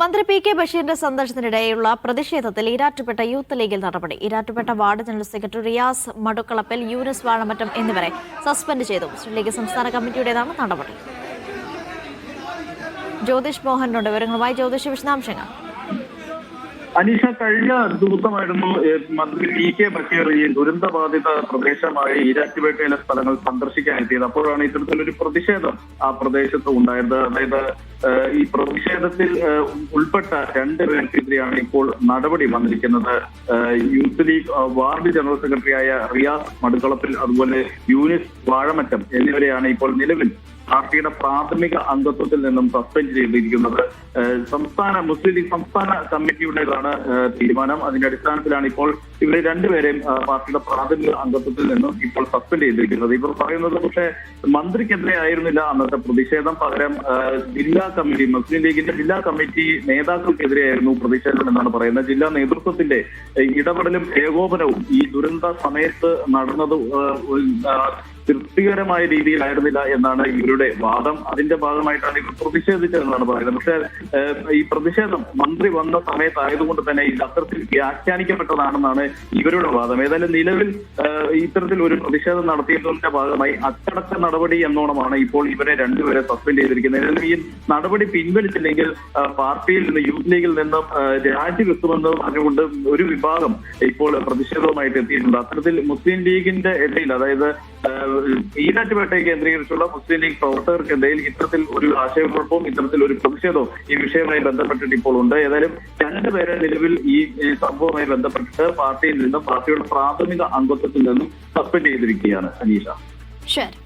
മന്ത്രി P K ബഷീറിന്റെ സന്ദർശനത്തിനിടെയുള്ള പ്രതിഷേധത്തിൽ ഈരാറ്റുപേട്ട യൂത്ത് ലീഗിൽ നടപടി. Erattupetta ward general secretary Riyas മടുക്കളപ്പിൽ, യൂനിസ് വാഴമറ്റം എന്നിവരെ സസ്പെൻഡ് ചെയ്തു. മുസ്ലിം ലീഗ് സംസ്ഥാന കമ്മിറ്റിയുടേതാണ് നടപടി. ജ്യോതിഷ് മോഹനുണ്ട് വിവരങ്ങളുമായി. ജ്യോതിഷ്, വിശദാംശങ്ങൾ. അനീഷ, കഴിഞ്ഞ ദിവസമായിരുന്നു മന്ത്രി പി കെ ബഷീർ ഈ ദുരന്തബാധിത പ്രദേശമായ ഈരാറ്റുപേട്ടയിലെ സ്ഥലങ്ങൾ സന്ദർശിക്കാനെത്തിയത്. അപ്പോഴാണ് ഇത്തരത്തിലൊരു പ്രതിഷേധം ആ പ്രദേശത്ത് ഉണ്ടായത്. അതായത് ഈ പ്രതിഷേധത്തിൽ ഉൾപ്പെട്ട രണ്ടുപേർക്കെതിരെയാണ് ഇപ്പോൾ നടപടി വന്നിരിക്കുന്നത്. യൂത്ത് ലീഗ് വാർഡ് ജനറൽ സെക്രട്ടറിയായ റിയാസ് മടുക്കളപ്പിൽ, അതുപോലെ യൂനിസ് വാഴമറ്റം എന്നിവരെയാണ് ഇപ്പോൾ നിലവിൽ പാർട്ടിയുടെ പ്രാഥമിക അംഗത്വത്തിൽ നിന്നും സസ്പെൻഡ് ചെയ്തിരിക്കുന്നത്. മുസ്ലിം ലീഗ് സംസ്ഥാന കമ്മിറ്റിയുടേതാണ് തീരുമാനം. അതിന്റെ അടിസ്ഥാനത്തിലാണ് ഇപ്പോൾ ഇവരെ രണ്ടുപേരെയും പാർട്ടിയുടെ പ്രാഥമിക അംഗത്വത്തിൽ നിന്നും ഇപ്പോൾ സസ്പെൻഡ് ചെയ്തിരിക്കുന്നത്. ഇവർ പറയുന്നത് പക്ഷേ മന്ത്രിക്കെതിരെ ആയിരുന്നില്ല അന്നത്തെ പ്രതിഷേധം, പകരം ജില്ലാ കമ്മിറ്റി, മുസ്ലിം ലീഗിന്റെ ജില്ലാ കമ്മിറ്റി നേതാക്കൾക്കെതിരെയായിരുന്നു പ്രതിഷേധം എന്നാണ് പറയുന്നത്. ജില്ലാ നേതൃത്വത്തിന്റെ ഇടപെടലും ഏകോപനവും ഈ ദുരന്ത സമയത്ത് നടന്നത് തൃപ്തികരമായ രീതിയിലായിരുന്നില്ല എന്നാണ് ഇവരുടെ വാദം. അതിന്റെ ഭാഗമായിട്ടാണ് ഇവർ പ്രതിഷേധിച്ചതെന്നാണ് പറയുന്നത്. പക്ഷേ ഈ പ്രതിഷേധം മന്ത്രി വന്ന സമയത്തായതുകൊണ്ട് തന്നെ ഇത് അത്തരത്തിൽ വ്യാഖ്യാനിക്കപ്പെട്ടതാണെന്നാണ് ഇവരുടെ വാദം. ഏതായാലും നിലവിൽ ഇത്തരത്തിൽ ഒരു പ്രതിഷേധം നടത്തിയതിന്റെ ഭാഗമായി അച്ചടക്ക നടപടി എന്നോണമാണ് ഇപ്പോൾ ഇവരെ രണ്ടുപേരെ സസ്പെൻഡ് ചെയ്തിരിക്കുന്നത്. ഏതായാലും ഈ നടപടി പിൻവലിച്ചില്ലെങ്കിൽ പാർട്ടിയിൽ നിന്ന്, യൂത്ത് ലീഗിൽ നിന്നും രാജിവെക്കുമെന്ന് പറഞ്ഞുകൊണ്ട് ഒരു വിഭാഗം ഇപ്പോൾ പ്രതിഷേധവുമായിട്ട് എത്തിയിട്ടുണ്ട്. അത്തരത്തിൽ മുസ്ലിം ലീഗിന്റെ ഇടയിൽ, അതായത് ഈരാറ്റുപേട്ടയെ കേന്ദ്രീകരിച്ചുള്ള മുസ്ലിം ലീഗ് പ്രവർത്തകർക്കിടയിൽ ഇത്തരത്തിൽ ഒരു ആശയക്കുഴപ്പവും ഇത്തരത്തിൽ ഒരു പ്രതിഷേധവും ഈ വിഷയവുമായി ബന്ധപ്പെട്ടിട്ട് ഇപ്പോൾ ഉണ്ട്. ഏതായാലും രണ്ടുപേരെ നിലവിൽ ഈ സംഭവവുമായി ബന്ധപ്പെട്ടിട്ട് പാർട്ടിയിൽ നിന്നും, പാർട്ടിയുടെ പ്രാഥമിക അംഗത്വത്തിൽ നിന്നും സസ്പെൻഡ് ചെയ്തിരിക്കുകയാണ് അനീഷ. ശരി.